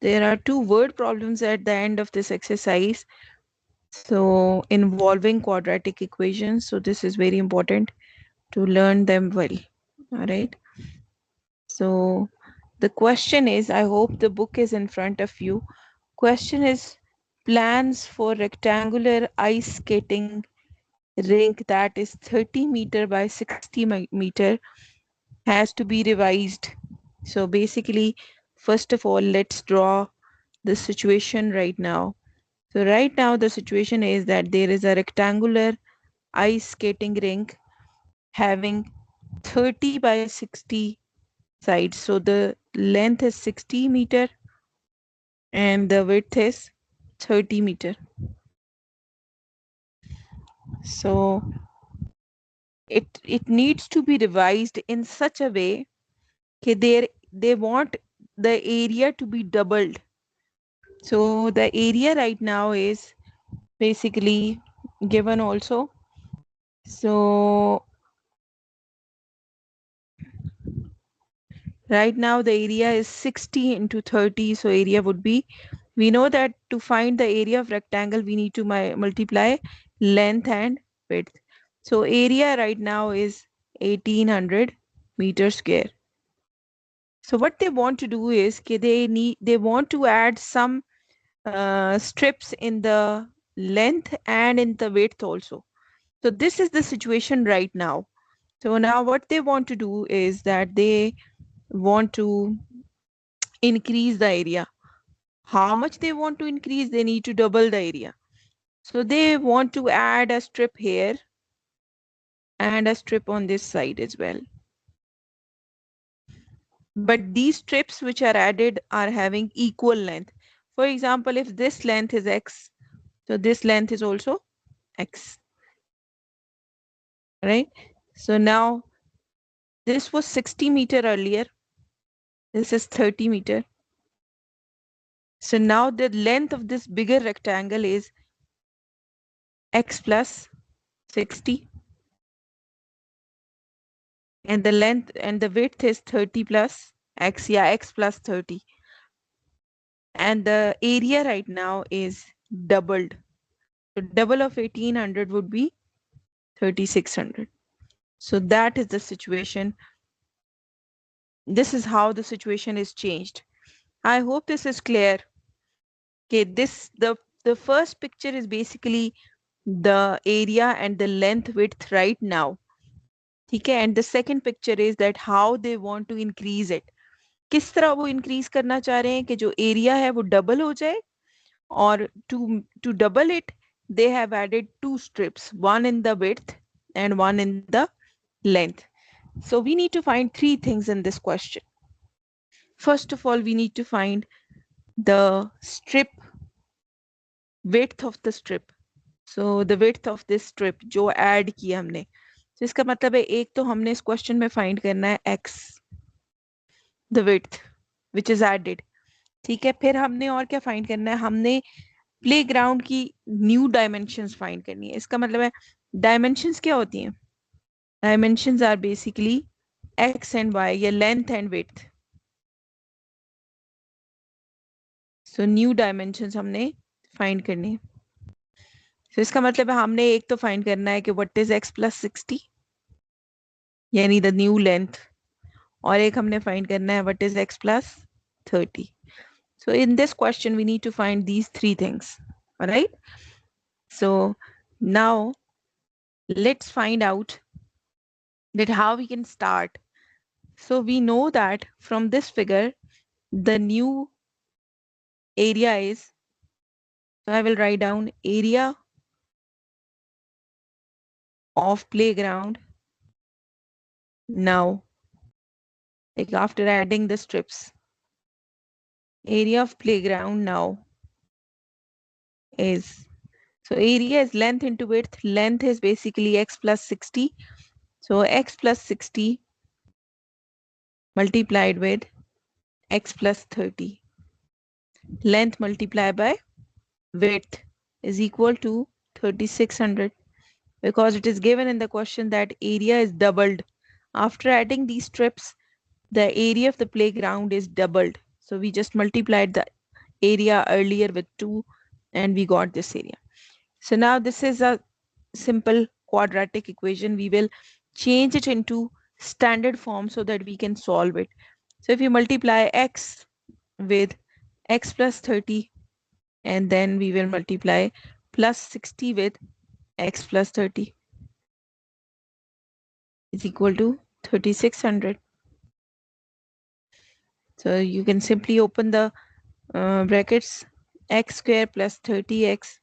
There are two word problems at the end of this exercise. So involving quadratic equations. So this is very important to learn them well. All right. So the question is, I hope the book is in front of you. Question is, plans for rectangular ice skating rink that is 30 meter by 60 meter has to be revised. So basically, first of all, let's draw the situation right now. So right now the situation is that there is a rectangular ice skating rink having 30 by 60 sides. So the length is 60 meter and the width is 30 meter. So it needs to be revised in such a way that they want the area to be doubled. So the area right now is basically given also. So right now the area is 60 into 30. So area would be, we know that to find the area of rectangle, we need to multiply length and width. So area right now is 1800 meters square. So what they want to do is they want to add some strips in the length and in the width also. So this is the situation right now. So now what they want to do is that they want to increase the area. How much they want to increase? They need to double the area. So they want to add a strip here and a strip on this side as well. But these strips which are added are having equal length. For example, if this length is x, so this length is also x, right? So now this was 60 meter earlier. This is 30 meter. So now the length of this bigger rectangle is x plus 60. And the length and the width is 30 plus x, yeah, x plus 30. And the area right now is doubled. So double of 1800 would be 3600. So that is the situation. This is how the situation is changed. I hope this is clear. Okay, the first picture is basically the area and the length width right now. Okay, and the second picture is that how they want to increase it. किस तरह वो increase करना चाह रहे हैं कि जो area है वो डबल हो जाए और to double it they have added two strips, one in the width and one in the length. So we need to find three things in this question. First of all, we need to find the strip width of the strip. So the width of this strip जो add किया हमने, तो इसका मतलब है एक तो हमने इस क्वेश्चन में फाइंड करना है x, the width which is added. ठीक है, फिर हमने और क्या फाइंड करना है, हमने प्लेग्राउंड की न्यू डायमेंशंस फाइंड करनी है. इसका मतलब है डायमेंशंस क्या होती हैं? Dimensions are basically X and Y या length and width. So new dimensions हमने फाइंड करनी है. तो इसका मतलब है हमने एक तो फाइंड करना है कि व्हाट इज x प्लस 60 यानी द न्यू लेंथ, और एक हमने फाइंड करना है what is x plus 30. So in this question we need to find these three things. All right, so now let's find out that how we can start. So we know that from this figure the new area is, so I will write down area of playground now, like after adding the strips. Area of playground now is, so area is length into width. Length is basically x plus 60. So x plus 60 multiplied with x plus 30. Length multiplied by width is equal to 3600, because it is given in the question that area is doubled. After adding these strips, the area of the playground is doubled. So we just multiplied area earlier with 2 and we got this area. So now this is a simple quadratic equation. We will change it into standard form so that we can solve it. So if you multiply x with x plus 30 and then we will multiply plus 60 with x plus 30 is equal to 3600. So you can simply open the brackets, x square plus 30x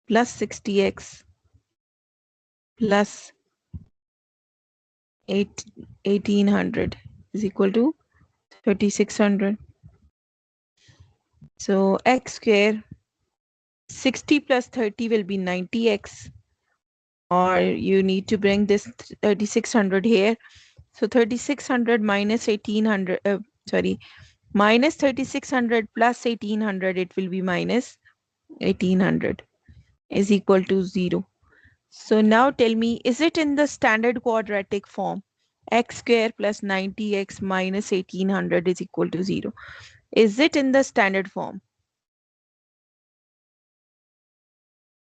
plus 60x plus 1800 is equal to 3600. So x square 60 plus 30 will be 90x, or you need to bring this 3600 here. So 3600 minus 1800, sorry, minus 3600 plus 1800, it will be minus 1800 is equal to 0. So now tell me, is it in the standard quadratic form? X square plus 90x minus 1800 is equal to 0. Is it in the standard form?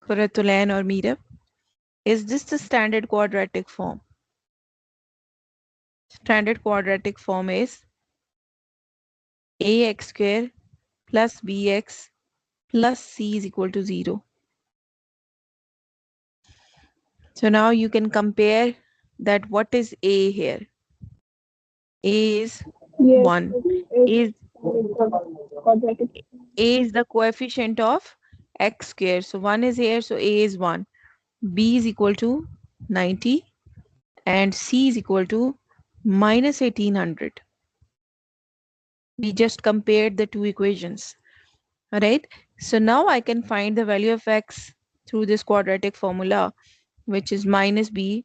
Kuratulan or Meera? Is this the standard quadratic form? Standard quadratic form is ax square plus bx plus c is equal to 0. So now you can compare that what is a here. A is Yes, 1. it Is is quadratic. a is the coefficient of x square. So 1 is here, so a is 1. B is equal to 90 and c is equal to minus 1800. We just compared the two equations. All right. So now I can find the value of x through this quadratic formula, which is minus b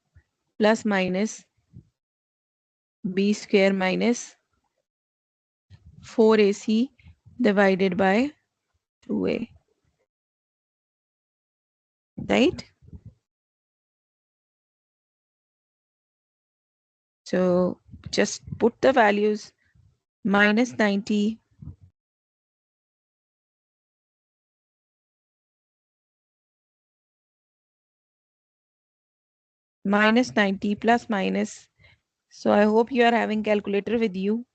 plus minus b square minus 4ac divided by 2a. Right? So just put the values minus 90 minus 90 plus minus. So I hope you are having calculator with you.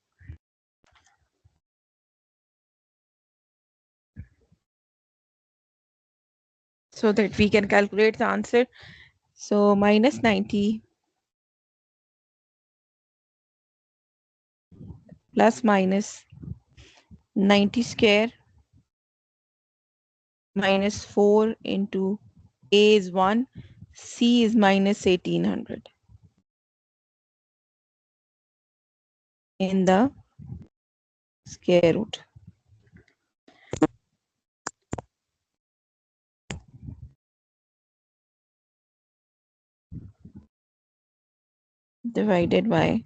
So that we can calculate the answer. So minus 90 plus minus 90 square minus 4 into a is 1, c is minus 1800 in the square root divided by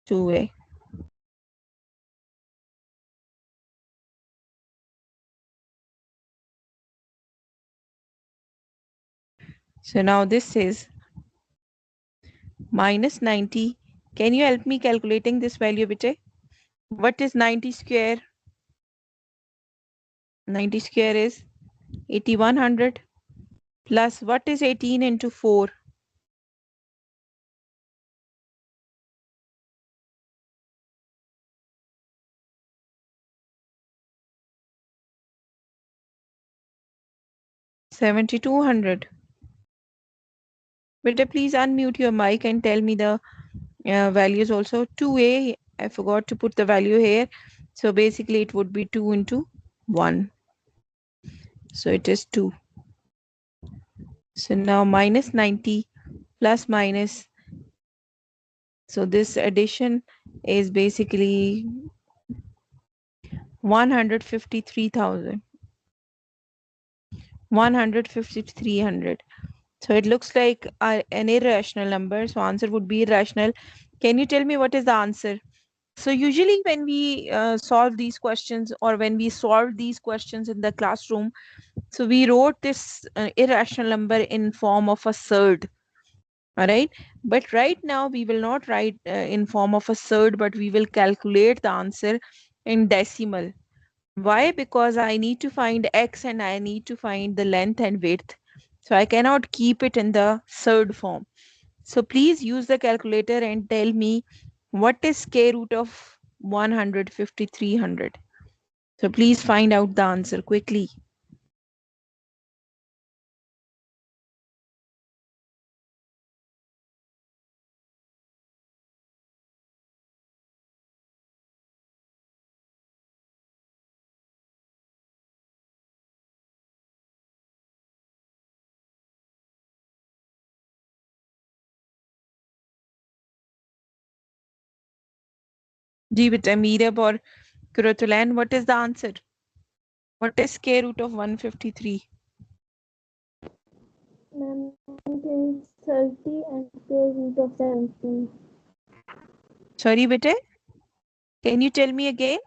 2a. So now this is minus 90. Can you help me calculating this value, bete? What is 90 square? 90 square is 8100 plus what is 18 into 4? 7200. Bete, please unmute your mic and tell me the values also. 2a, I forgot to put the value here. So basically it would be 2 into 1. So it is 2. So now minus 90 plus minus. So this addition is basically 153,000. 15300. So it looks like an irrational number. So answer would be irrational. Can you tell me what is the answer? So usually when we solve these questions or when we solve these questions in the classroom, so we wrote this irrational number in form of a surd. All right. But right now we will not write in form of a surd, but we will calculate the answer in decimal. Why? Because I need to find x and I need to find the length and width. So I cannot keep it in the third form. So please use the calculator and tell me what is square root of 150, 300. So please find out the answer quickly. जी बेटा मीरब और Kurutulan, what is the answer? What is square root of 153? Ma'am, it is 30 and square root of 17. Sorry beta, can you tell me again?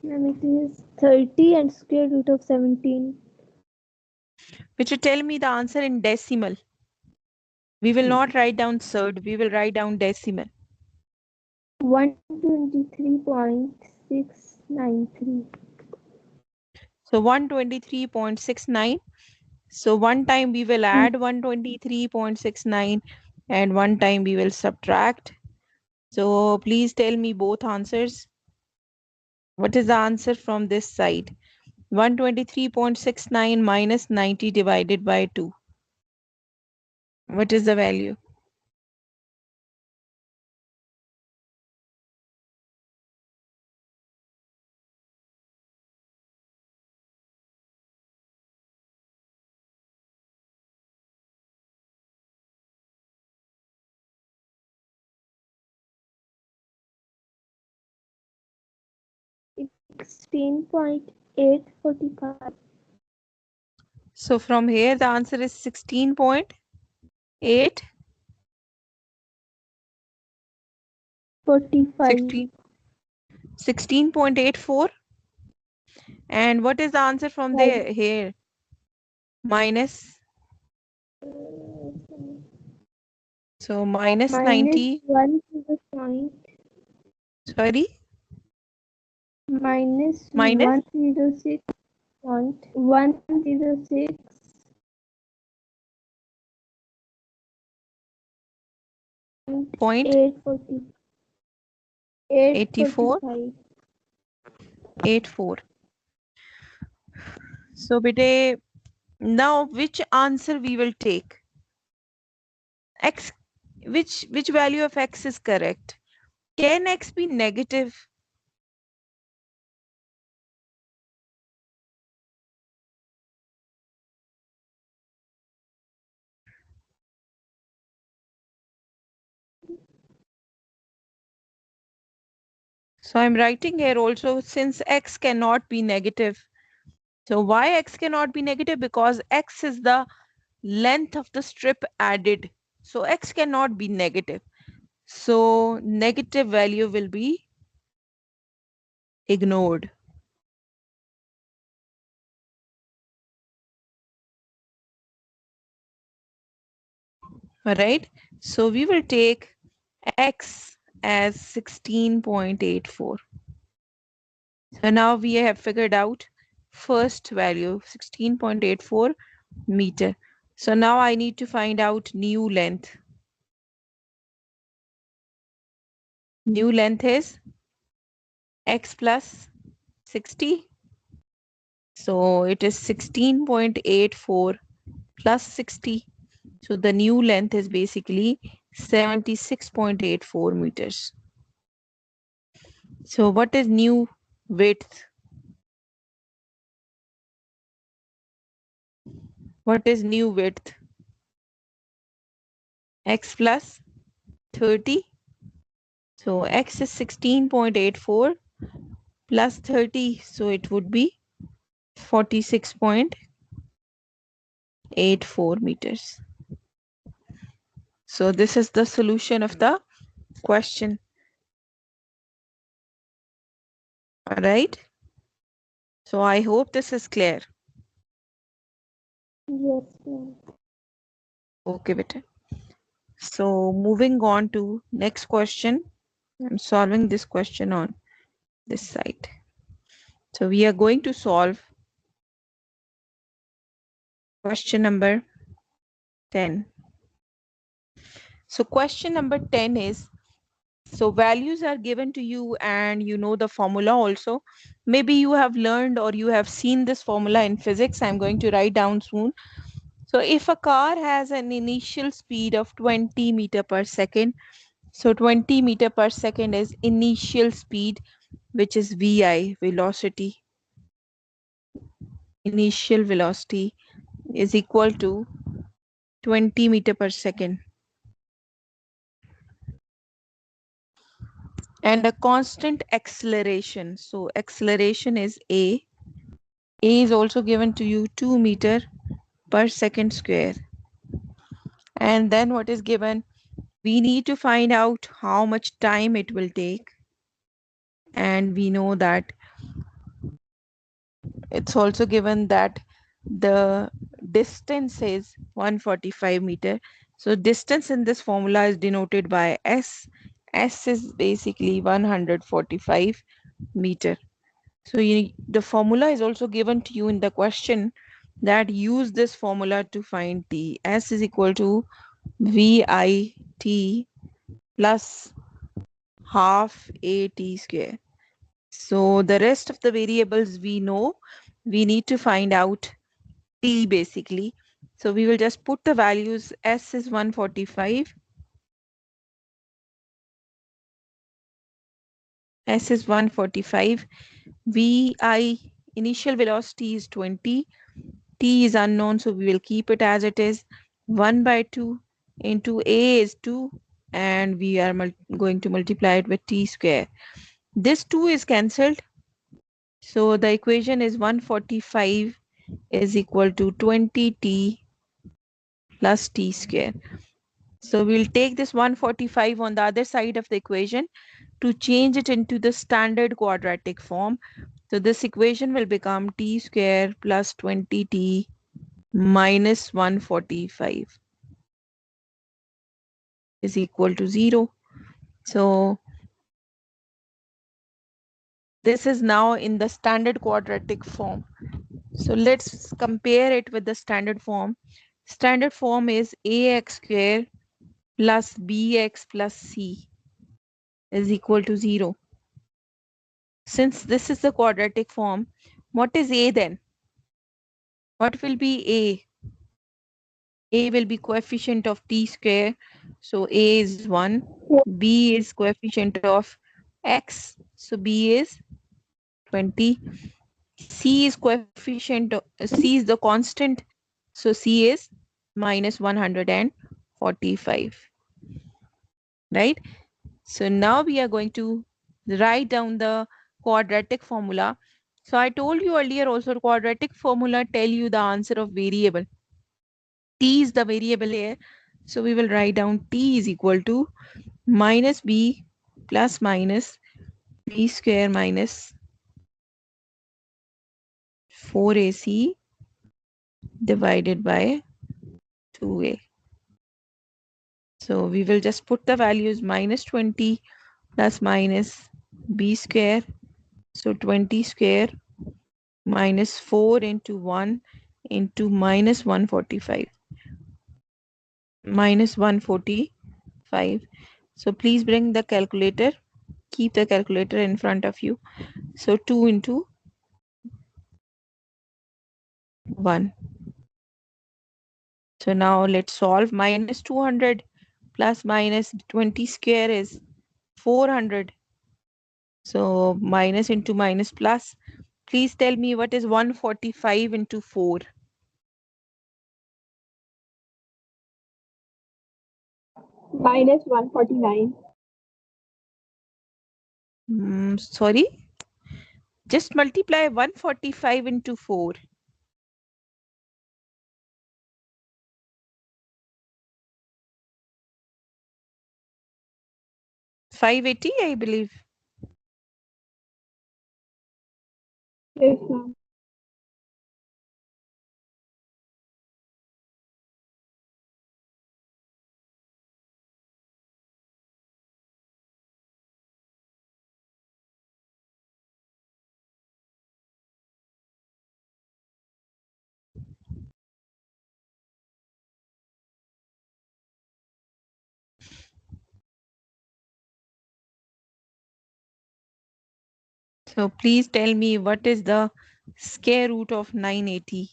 Ma'am, it is 30 and square root of 17. Beta, tell me the answer in decimal. We will not write down third, we will write down decimal. 123.693. So 123.69. So one time we will add 123.69 and one time we will subtract. So please tell me both answers. What is the answer from this side? 123.69 minus 90 divided by 2. What is the value? It's 16.845. So from here the answer is 16.8, 45. 16, 16.84. And what is the answer from there here? Minus. So minus Minus 90. 1 to the point. Sorry, Minus minus 106.106.845. 0.8484. So beta, now which answer we will take? X, which value of x is correct? Can x be negative? So I'm writing here also, since x cannot be negative. So why x cannot be negative? Because x is the length of the strip added. So x cannot be negative. So negative value will be ignored. Alright. So we will take x as 16.84. So now we have figured out first value 16.84 meter. So now I need to find out new length. New length is x plus 60. So it is 16.84 plus 60. So the new length is basically 76.84 meters. So what is new width? What is new width? X plus 30. So x is 16.84 plus 30. So it would be 46.84 meters. So this is the solution of the question. All right. So I hope this is clear. Yes, ma'am. Okay, beta. So moving on to next question. I'm solving this question on this side. So we are going to solve question number 10. So question number 10 is, so values are given to you and you know the formula also. Maybe you have learned or you have seen this formula in physics. I'm going to write down soon. So if a car has an initial speed of 20 meter per second, so 20 meter per second is initial speed, which is VI, velocity. Initial velocity is equal to 20 meter per second. And a constant acceleration. So acceleration is A. A is also given to you 2 meter per second square. And then what is given? We need to find out how much time it will take. And we know that it's also given that the distance is 145 meter. So distance in this formula is denoted by S. S is basically 145 meter. So the formula is also given to you in the question, that use this formula to find T. S is equal to VIT plus half AT square. So the rest of the variables we know, we need to find out T basically. So we will just put the values. S is 145. S is 145. VI initial velocity is 20. T is unknown, so we will keep it as it is. 1 by 2 into A is 2, and we are going to multiply it with T square. This 2 is cancelled. So the equation is 145 is equal to 20T plus T square. So we'll take this 145 on the other side of the equation to change it into the standard quadratic form. So this equation will become T square plus 20T minus 145 is equal to 0. So this is now in the standard quadratic form. So let's compare it with the standard form. Standard form is ax square plus bx plus c is equal to 0. Since this is the quadratic form, what is a then? What will be a? A will be coefficient of t square. So a is 1. B is coefficient of x. So b is 20. C is coefficient, C is the constant. So C is minus 145, right? So now we are going to write down the quadratic formula. So I told you earlier also, quadratic formula tell you the answer of variable. T is the variable here. So we will write down T is equal to minus B plus minus B square minus 4AC divided by 2A. So we will just put the values minus 20 plus minus b square. So 20 square minus 4 into 1 into minus 145. Minus 145. So please bring the calculator. Keep the calculator in front of you. So 2 into 1. So now let's solve. Minus 200 plus minus 20 square is 400. So minus into minus plus. Please tell me what is 145 into 4. Minus 149. Sorry, just multiply 145 into 4. 580, I believe. Yes, ma'am. So please tell me what is the square root of 980?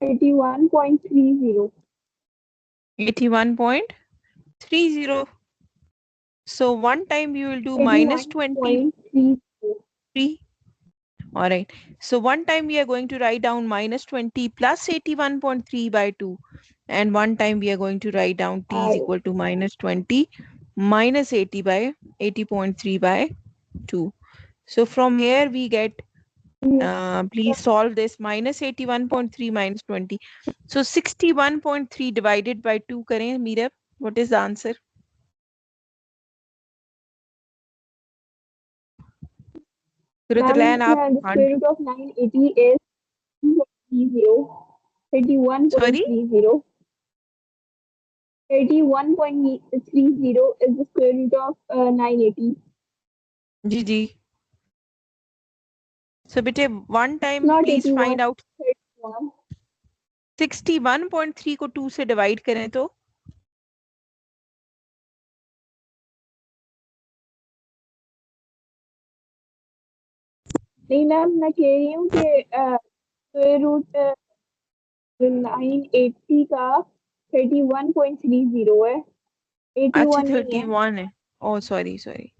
81.30. 81.30. So one time you will do minus 23. 81.30. All right. So one time we are going to write down minus 20 plus 81.3 by 2. And one time we are going to write down t is I equal to minus 20 minus 80 by 80.3 by 2. So from here we get, please solve this, minus 81.3 minus 20. So 61.3 divided by 2 करें Meerab. What is the answer? Ma'am, Kurutulan, आप the square root of 980 is sorry. 31.30. 31.30 is the square root of 980. Ji ji. So bete one It's time not please 81, find out. 31. 61.3 को 2 से divide करें तो नहीं ma'am मैं कह रही हूँ कि स्क्वायर रूट 980 का 31.30 है, अच्छा 81 नहीं है. 31 है. Oh, sorry, sorry.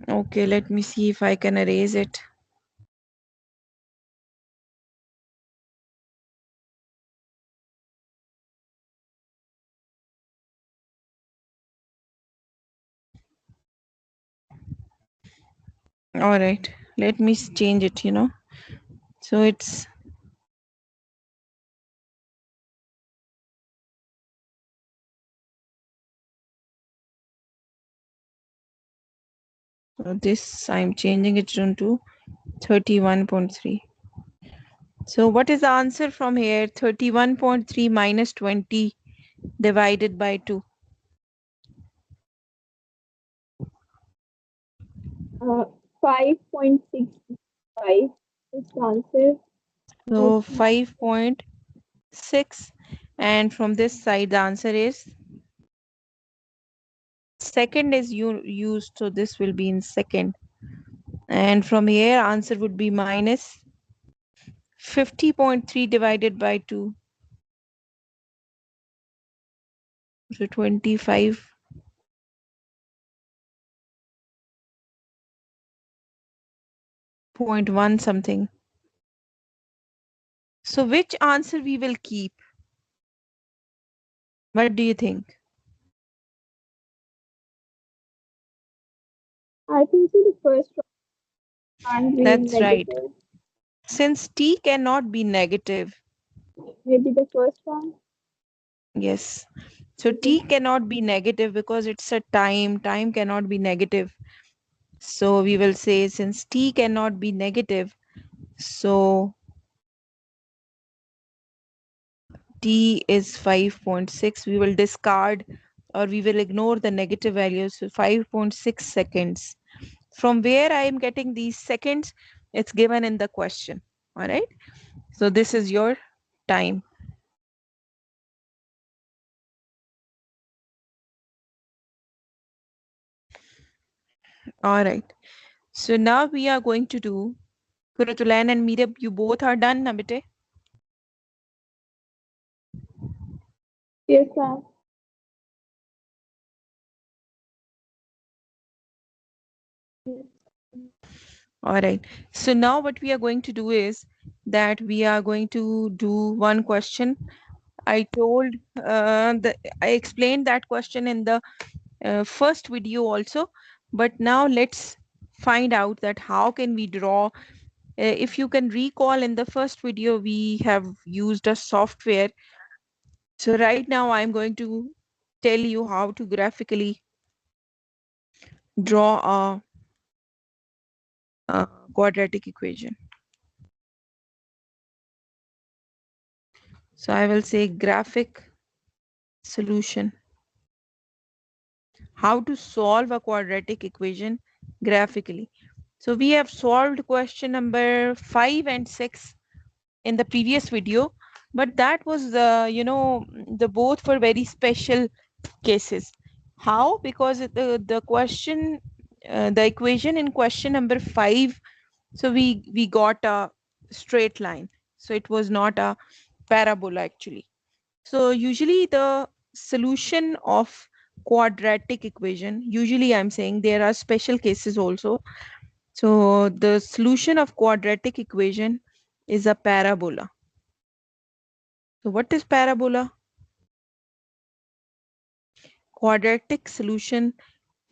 Okay, let me see if I can erase it. All right, let me change it. So it's this, I'm changing it to 31.3. So what is the answer from here? 31.3 minus 20 divided by 2. 5.65 is the answer. So 5.6, and from this side the answer is second is used, so this will be in second. And from here answer would be minus 50.3 divided by 2. So 25.1 something. So which answer we will keep? What do you think? I think so the first one can't be That's right. negative. Since t cannot be negative, Maybe the first one. yes. So t cannot be negative because it's a time. Time cannot be negative. So we will say since t cannot be negative, so t is 5.6. We will discard or we will ignore the negative values. So 5.6 seconds. From where I am getting these seconds, it's given in the question. All right. So this is your time. All right. So now we are going to do Kuratulan and Meetup. You both are done, na bete? Yes, ma'am. All right. So now what we are going to do is that we are going to do one question. I told I explained that question in the first video also, but now let's find out that how can we draw. If you can recall, in the first video we have used a software. So right now I'm going to tell you how to graphically draw a quadratic equation. So I will say graphic solution. How to solve a quadratic equation graphically. So we have solved question number 5 and 6 in the previous video, but that was the both were very special cases. How? Because the question, the equation in question number 5, so we got a straight line, so it was not a parabola actually. So usually the solution of quadratic equation, usually I'm saying there are special cases also. So the solution of quadratic equation is a parabola. So what is parabola? Quadratic solution,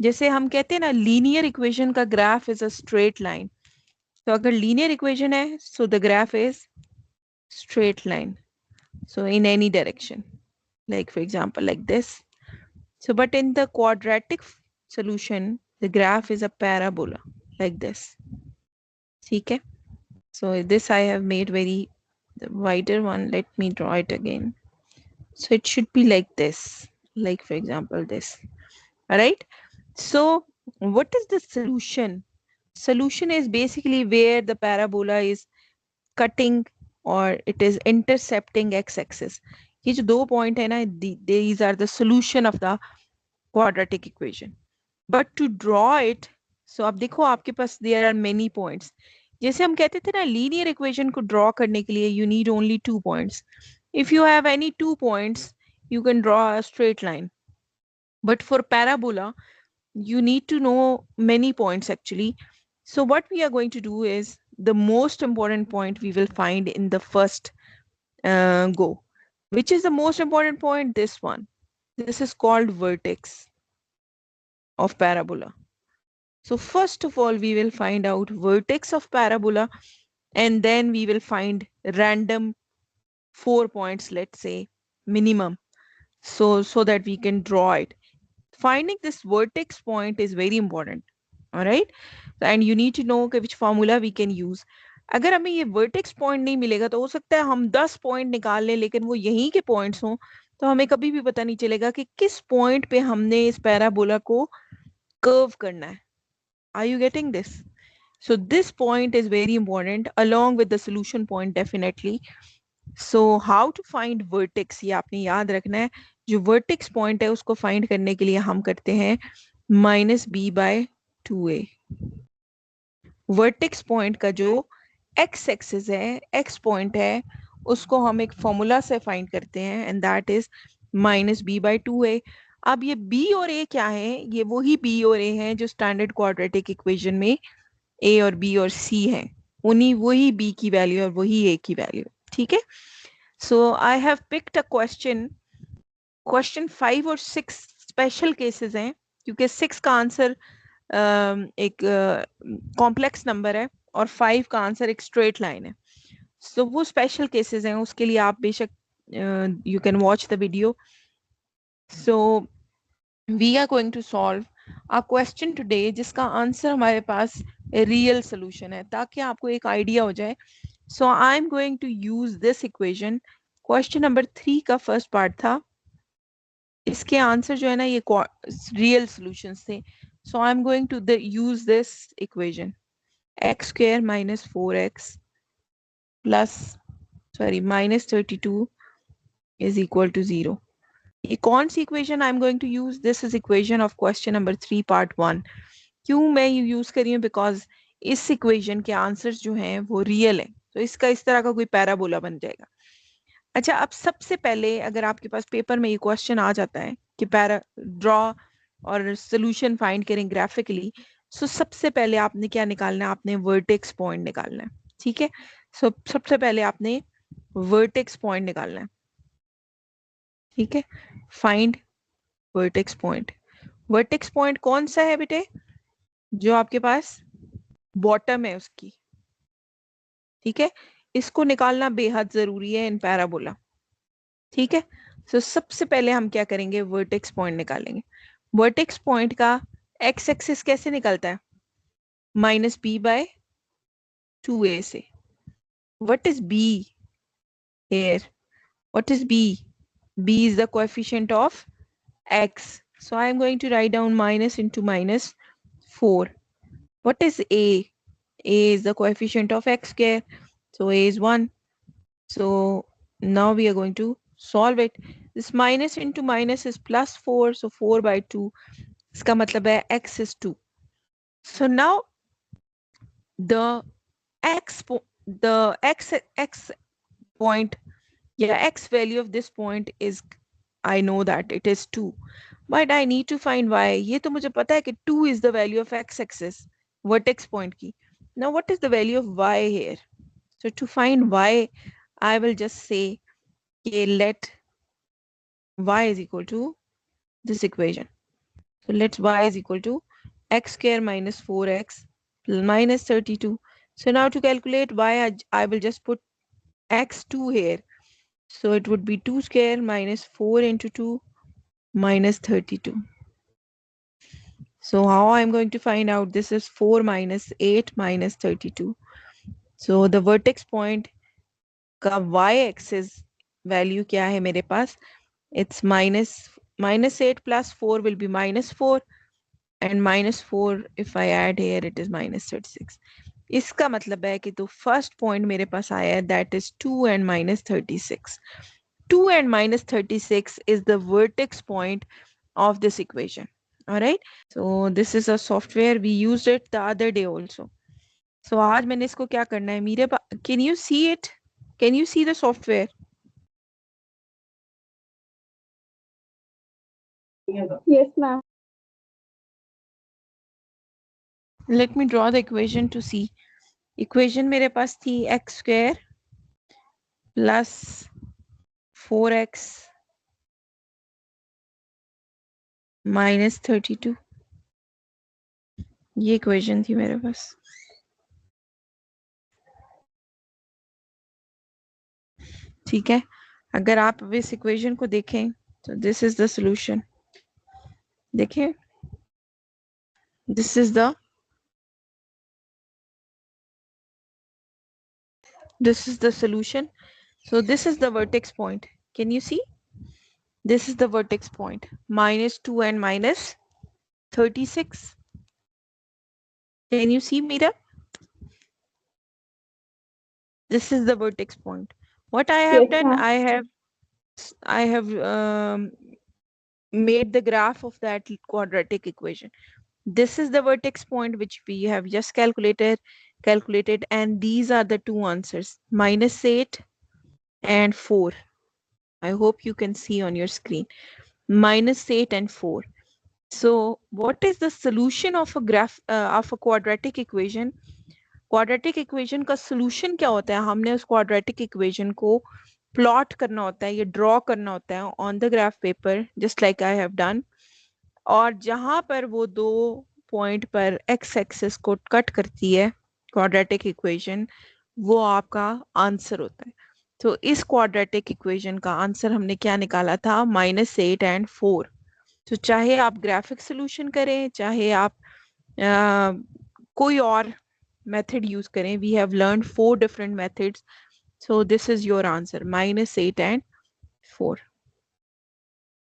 जैसे हम कहते हैं ना linear equation का graph is a straight line, तो अगर linear equation है so the graph is straight line, so in any direction, like for example like this. So but in the quadratic solution the graph is a parabola like this. ठीक है? So this I have made very the wider one. Let me draw it again. So it should be like this, like for example this. All right. So what is the solution? Solution is basically where the parabola is cutting or it is intercepting x-axis. ये जो दो point है ना, these are the solution of the quadratic equation. But to draw it, so अब देखो आपके पास there are many points. जैसे हम कहते थे ना लीनियर इक्वेशन को ड्रॉ करने के लिए you need only 2 points. If you have any 2 points, you can draw a straight line. But for parabola, you need to know many points actually. So what we are going to do is the most important point we will find in the first go. Which is the most important point? This one. This is called vertex of parabola. So first of all, we will find out vertex of parabola, and then we will find random 4 points, let's say minimum, so that we can draw it. Finding this vertex point is very important. All right, and you need to know which formula we can use. अगर हमें ये vertex point नहीं मिलेगा तो हो सकता है हम 10 पॉइंट निकाल लें, लेकिन वो यहीं के पॉइंट्स हों, तो हमें कभी भी पता नहीं चलेगा कि किस पॉइंट पे हमने इस पैराबोला को कर्व करना है. Are you getting this? So this point is very important along with the solution point definitely. So how to find vertex, ये आपने याद रखना है. जो vertex point है उसको find करने के लिए हम करते हैं minus b by 2a. Vertex point का जो एक्स एक्सिस है, एक्स पॉइंट है, उसको हम एक फॉर्मूला से फाइंड करते हैं and that is minus b by 2a. अब ये बी और ए क्या है? ये वही बी और ए हैं जो स्टैंडर्ड क्वाड्रेटिक इक्वेशन में ए और बी और सी हैं, उन्हीं वही बी की वैल्यू और वही ए की वैल्यू. ठीक है? So I have picked a question. Question 5 और 6 स्पेशल केसेस हैं क्योंकि 6 का आंसर एक कॉम्प्लेक्स नंबर है और 5 का आंसर एक स्ट्रेट लाइन है. सो वो स्पेशल केसेस हैं, उसके लिए आप बेशक you can watch the video. So we are going to solve a question today जिसका आंसर हमारे पास रियल सोल्यूशन है, ताकि आपको एक आइडिया हो जाए. So I am going to use this equation. Question number 3 का फर्स्ट पार्ट था, इसके आंसर जो है ना ये रियल सॉल्यूशंस थे. So I am going to use this equation. X square minus 4x plus sorry minus 32 is equal to 0. ये कौन सी equation I am going to use? This is equation of question number 3 part 1. क्यों मैं ये use कर रही हूँ? Because इस इक्वेशन के आंसर्स जो हैं वो रियल है, तो इसका इस तरह का कोई पैराबोला बन जाएगा. अच्छा, अब सबसे पहले अगर आपके पास पेपर में ये क्वेश्चन आ जाता है कि पैरा ड्रॉ और सोल्यूशन फाइंड करें ग्राफिकली, सो सबसे पहले आपने क्या निकालना है? आपने वर्टेक्स पॉइंट निकालना है. ठीक है? सो सबसे पहले आपने वर्टेक्स पॉइंट निकालना है. ठीक है? Find vertex point. Vertex point कौन सा है बेटे? जो आपके पास बॉटम है उसकी. ठीक है? इसको निकालना बेहद जरूरी है इन पैराबोला. ठीक है? सो सबसे पहले हम क्या करेंगे? वर्टेक्स पॉइंट निकालेंगे. वर्टेक्स पॉइंट का एक्स एक्सिस कैसे निकलता है? माइनस बी बाय 2a से. What is b here? What is b? b is the coefficient of x, so I am going to write down minus into minus 4. What is a? A is the coefficient of x square, so a is 1. So Now we are going to solve it. This minus into minus is plus 4, so 4 by 2. इसका मतलब है x is 2. So now the x point, yeah, x value of this point is, I know that it is 2, but I need to find y. ये तो मुझे पता है कि 2 is the value of x axis, vertex point की. Now what is the value of y here? So to find y, I will just say कि let y is equal to this equation. So let's y is equal to x square minus 4x minus 32. So now to calculate y, I will just put x2 here. So it would be 2 square minus 4 into 2 minus 32. So how I'm going to find out? This is 4 minus 8 minus 32. So the vertex point का y-axis value क्या है मेरे पास? It's minus 8 plus 4 will be minus 4, and minus 4 if I add here it is minus 36. इसका मतलब है कि तो first point मेरे पास आया है, that is 2 and minus 36. 2 and minus 36 is the vertex point of this equation. All right. So this is a software, we used it the other day also. So आज मैंने इसको क्या करना है मेरे पास, can you see it? Can you see the software? Yes, ma'am. Let me draw the equation to see. Equation मेरे पास थी x square plus 4x minus 32. ये इक्वेशन थी मेरे पास. ठीक है, अगर आप इस इक्वेशन को देखें तो दिस इज द सॉल्यूशन. देखें, this is the solution. So this is the vertex point. Can you see? This is the vertex point. Minus 2 and minus 36. Can you see, Mira? This is the vertex point. What I have Yes, done, ma'am. I have made the graph of that quadratic equation. This is the vertex point which we have just calculated, and these are the two answers, minus 8 and 4. I hope you can see on your screen, minus 8 and 4. So what is the solution of a graph of a quadratic equation? Quadratic equation का solution क्या होता है? हमने उस quadratic equation को plot करना होता है, ये ड्रॉ करना होता है on the graph paper, just like I have done. और जहां पर वो दो पॉइंट पर एक्स एक्सिस को कट करती है क्वाड्रेटिक इक्वेशन, वो आपका आंसर होता है. तो इस क्वाड्रेटिक इक्वेशन का आंसर हमने क्या निकाला था? Minus 8 and 4. तो चाहे आप ग्राफिक सोल्यूशन करें, चाहे आप कोई और मेथड यूज करें, we have learned 4 different methods. So this is your answer, minus 8 and 4.